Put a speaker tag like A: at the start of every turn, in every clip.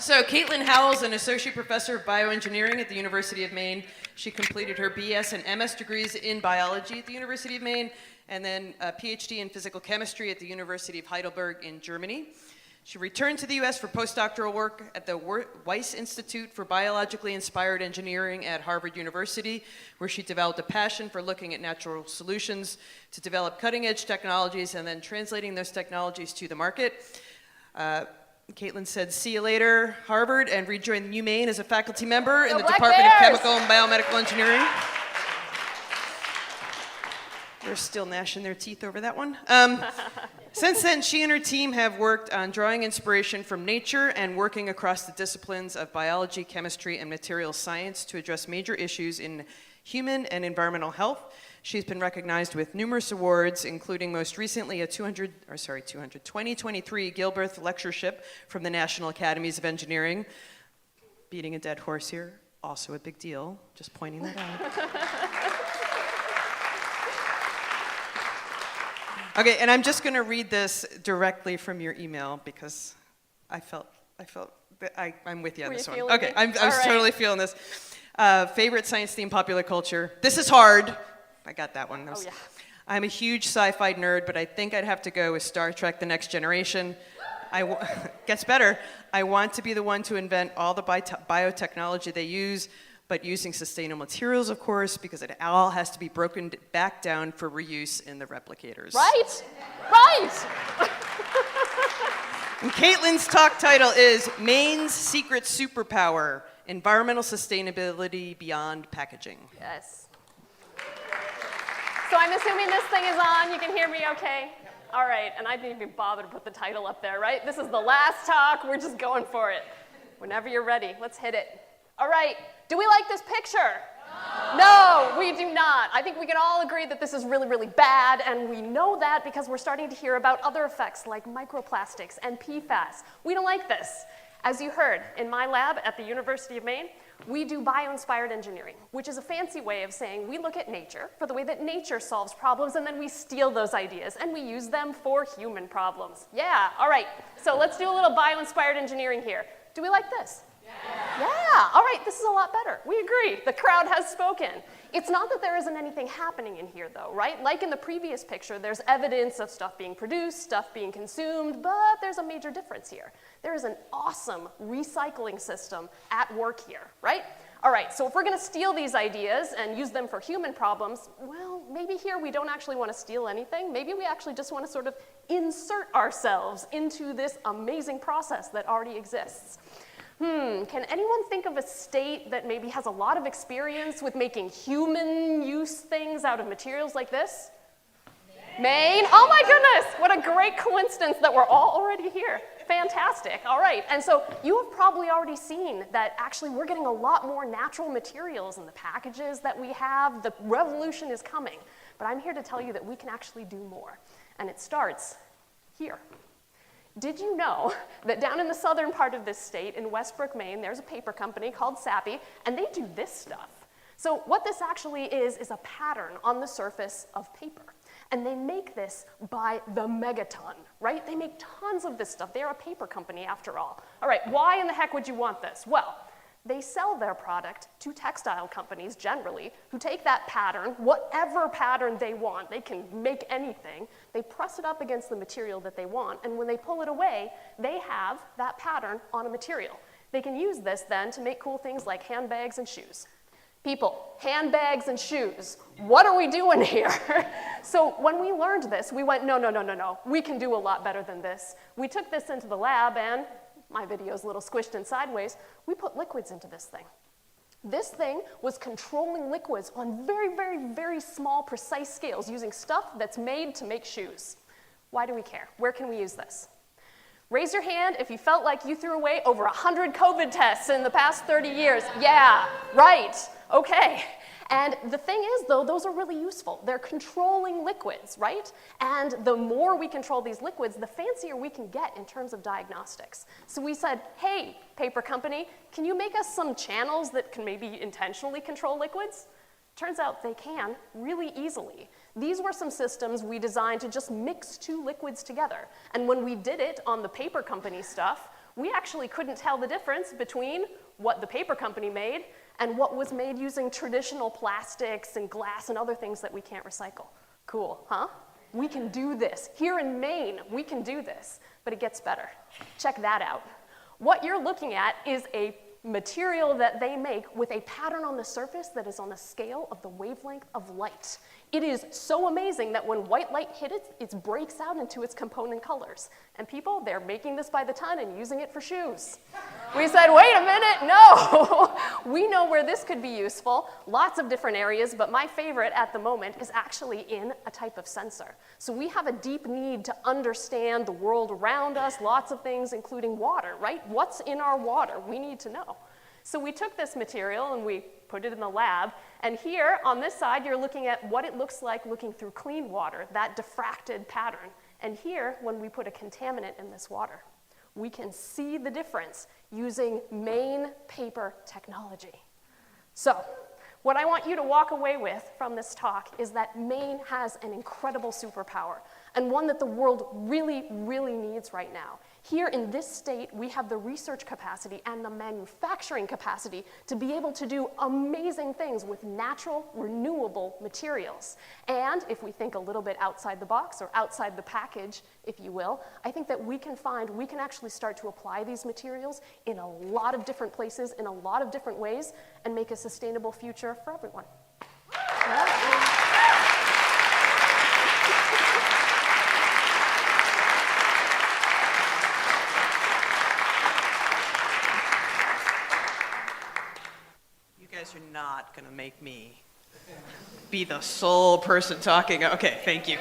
A: So Caitlin Howell is an associate professor of bioengineering at the University of Maine. She completed her BS and MS degrees in biology at the University of Maine, and then a PhD in physical chemistry at the University of Heidelberg in Germany. She returned to the US for postdoctoral work at the Weiss Institute for Biologically Inspired Engineering at Harvard University, where she developed a passion for looking at natural solutions to develop cutting-edge technologies and then translating those technologies to the market. Caitlin said, "See you later, Harvard," and rejoined UMaine as a faculty member in the Department of Chemical and Biomedical Engineering. They're still gnashing their teeth over that one. Since then, she and her team have worked on drawing inspiration from nature and working across the disciplines of biology, chemistry, and material science to address major issues in human and environmental health. She's been recognized with numerous awards, including most recently a 2023 Gilbert Lectureship from the National Academies of Engineering. Beating a dead horse here, also a big deal, just pointing that out. Okay, and I'm just going to read this directly from your email because I felt that I'm with you on this one. Okay, I was totally feeling this. Favorite science theme, popular culture. This is hard. I got that one.
B: Oh, yeah.
A: I'm a huge sci-fi nerd, but I think I'd have to go with Star Trek: The Next Generation. Gets better. I want to be the one to invent all the biotechnology they use, but using sustainable materials, of course, because it all has to be broken back down for reuse in the replicators.
B: Right? Right!
A: And Caitlin's talk title is Maine's Secret Superpower, Environmental Sustainability Beyond Packaging.
B: Yes. So I'm assuming this thing is on. You can hear me okay? All right, and I didn't even bother to put the title up there, right? This is the last talk. We're just going for it. Whenever you're ready, let's hit it. All right, do we like this picture? No, we do not. I think we can all agree that this is really, really bad, and we know that because we're starting to hear about other effects like microplastics and PFAS. We don't like this. As you heard, in my lab at the University of Maine, we do bio-inspired engineering, which is a fancy way of saying we look at nature for the way that nature solves problems, and then we steal those ideas, and we use them for human problems. Yeah, all right, so let's do a little bio-inspired engineering here. Do we like this? Yeah, all right, this is a lot better. We agree. The crowd has spoken. It's not that there isn't anything happening in here, though, right? Like in the previous picture, there's evidence of stuff being produced, stuff being consumed, but there's a major difference here. There is an awesome recycling system at work here, right? All right, so if we're going to steal these ideas and use them for human problems, well, maybe here we don't actually want to steal anything. Maybe we actually just want to sort of insert ourselves into this amazing process that already exists. Can anyone think of a state that maybe has a lot of experience with making human use things out of materials like this? Maine? Oh my goodness, what a great coincidence that we're all already here. Fantastic, all right. And so you have probably already seen that actually we're getting a lot more natural materials in the packages that we have. The revolution is coming. But I'm here to tell you that we can actually do more. And it starts here. Did you know that down in the southern part of this state, in Westbrook, Maine, there's a paper company called Sappi, and they do this stuff. So what this actually is a pattern on the surface of paper. And they make this by the megaton, right? They make tons of this stuff. They're a paper company after all. All right, why in the heck would you want this? Well, they sell their product to textile companies generally who take that pattern, whatever pattern they want, they can make anything, they press it up against the material that they want, and when they pull it away, they have that pattern on a material. They can use this then to make cool things like handbags and shoes. People, handbags and shoes, what are we doing here? So when we learned this, we went, no, we can do a lot better than this. We took this into the lab and my video's a little squished in sideways, we put liquids into this thing. This thing was controlling liquids on very, very, very small, precise scales using stuff that's made to make shoes. Why do we care? Where can we use this? Raise your hand if you felt like you threw away over 100 COVID tests in the past 30 years. Yeah, right, okay. And the thing is, though, those are really useful. They're controlling liquids, right? And the more we control these liquids, the fancier we can get in terms of diagnostics. So we said, hey, paper company, can you make us some channels that can maybe intentionally control liquids? Turns out they can really easily. These were some systems we designed to just mix two liquids together. And when we did it on the paper company stuff, we actually couldn't tell the difference between what the paper company made and what was made using traditional plastics and glass and other things that we can't recycle. Cool, huh? We can do this. Here in Maine, we can do this, but it gets better. Check that out. What you're looking at is a material that they make with a pattern on the surface that is on the scale of the wavelength of light. It is so amazing that when white light hits it, it breaks out into its component colors. And people, they're making this by the ton and using it for shoes. We said, wait a minute, no. We know where this could be useful, lots of different areas, but my favorite at the moment is actually in a type of sensor. So we have a deep need to understand the world around us, lots of things, including water, right? What's in our water? We need to know. So we took this material and we put it in the lab, and here on this side you're looking at what it looks like looking through clean water, that diffracted pattern. And here, when we put a contaminant in this water, we can see the difference using Maine paper technology. So, what I want you to walk away with from this talk is that Maine has an incredible superpower, and one that the world really, really needs right now. Here in this state, we have the research capacity and the manufacturing capacity to be able to do amazing things with natural, renewable materials. And if we think a little bit outside the box, or outside the package, if you will, I think that we can actually start to apply these materials in a lot of different places, in a lot of different ways, and make a sustainable future for everyone.
A: You're not going to make me be the sole person talking. Okay, thank you.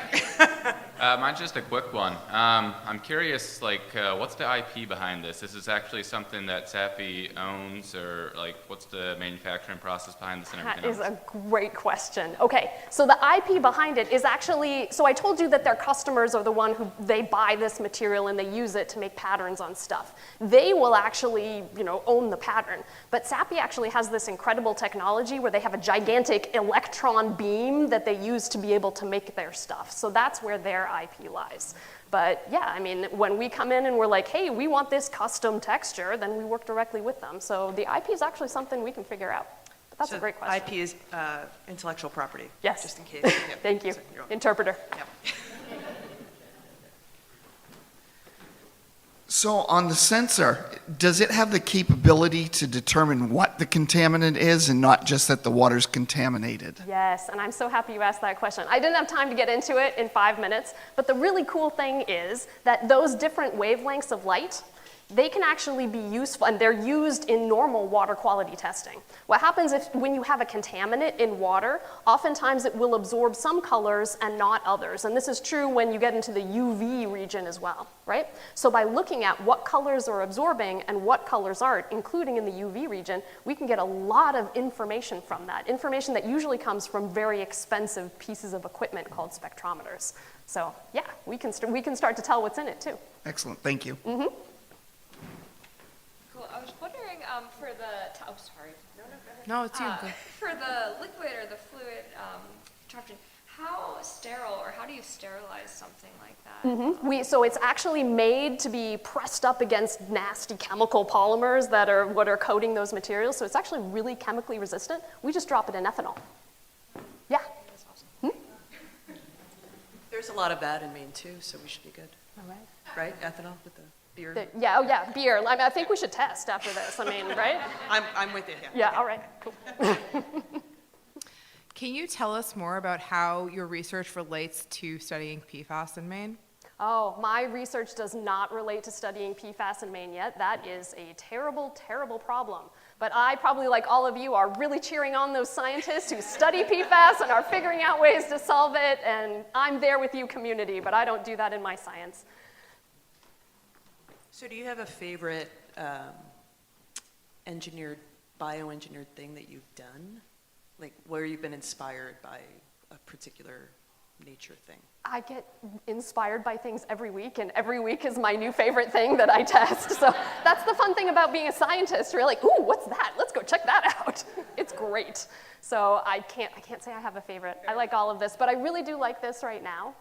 C: Mine's just a quick one. I'm curious, what's the IP behind this? Is this actually something that SAPI owns, or what's the manufacturing process behind this and everything
B: That is
C: else?
B: a great question. Okay, so the IP behind it is actually, so I told you that their customers are the one who, they buy this material and they use it to make patterns on stuff. They will actually, own the pattern. But SAPI actually has this incredible technology where they have a gigantic electron beam that they use to be able to make their stuff. So that's where their IP lies. But yeah, I mean, when we come in and we're like, hey, we want this custom texture, then we work directly with them. So the IP is actually something we can figure out. But that's a great question.
A: IP is intellectual property.
B: Yes.
A: Just in case. Yep.
B: Thank you.
A: So you're welcome.
B: Interpreter.
A: Yep.
D: So on the sensor, does it have the capability to determine what the contaminant is and not just that the water's contaminated?
B: Yes, and I'm so happy you asked that question. I didn't have time to get into it in 5 minutes, but the really cool thing is that those different wavelengths of light, they can actually be useful, and they're used in normal water quality testing. What happens when you have a contaminant in water, oftentimes it will absorb some colors and not others. And this is true when you get into the UV region as well, right? So by looking at what colors are absorbing and what colors aren't, including in the UV region, we can get a lot of information from that. Information that usually comes from very expensive pieces of equipment called spectrometers. So yeah, we can start to tell what's in it too.
D: Excellent, thank you.
B: Mm-hmm.
E: Cool. I was wondering for the, oh, sorry.
F: No, it's you.
E: For the liquid or the fluid contraption, how sterile, or how do you sterilize something like that?
B: Mm-hmm. So it's actually made to be pressed up against nasty chemical polymers that are what are coating those materials. So it's actually really chemically resistant. We just drop it in ethanol. Yeah.
E: That's awesome.
A: There's a lot of that in Maine too, so we should be good.
B: All right.
A: Right? Ethanol with the beer?
B: Yeah, oh yeah, beer. I mean, I think we should test after this. I mean, right?
A: I'm with you,
B: Yeah, all right, cool.
F: Can you tell us more about how your research relates to studying PFAS in Maine?
B: Oh, my research does not relate to studying PFAS in Maine yet. That is a terrible, terrible problem. But I, probably like all of you, are really cheering on those scientists who study PFAS and are figuring out ways to solve it, and I'm there with you, community, but I don't do that in my science.
A: So do you have a favorite bioengineered thing that you've done? Like where you've been inspired by a particular nature thing?
B: I get inspired by things every week, and every week is my new favorite thing that I test. So that's the fun thing about being a scientist. You're like, ooh, what's that? Let's go check that out. It's great. So I can't say I have a favorite. I like all of this, but I really do like this right now.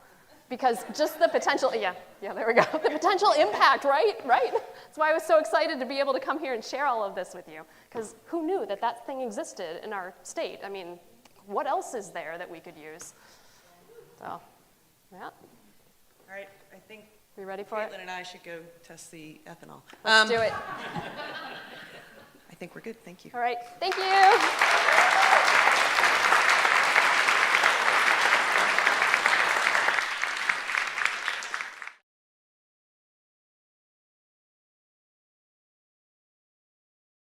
B: Because just the potential, yeah, there we go. The potential impact, right? That's why I was so excited to be able to come here and share all of this with you. Because who knew that that thing existed in our state? I mean, what else is there that we could use? So, yeah,
A: All right, I think
B: we ready for it?
A: Caitlin and I should go test the ethanol.
B: Let's do it.
A: I think we're good, thank you.
B: All right, thank you.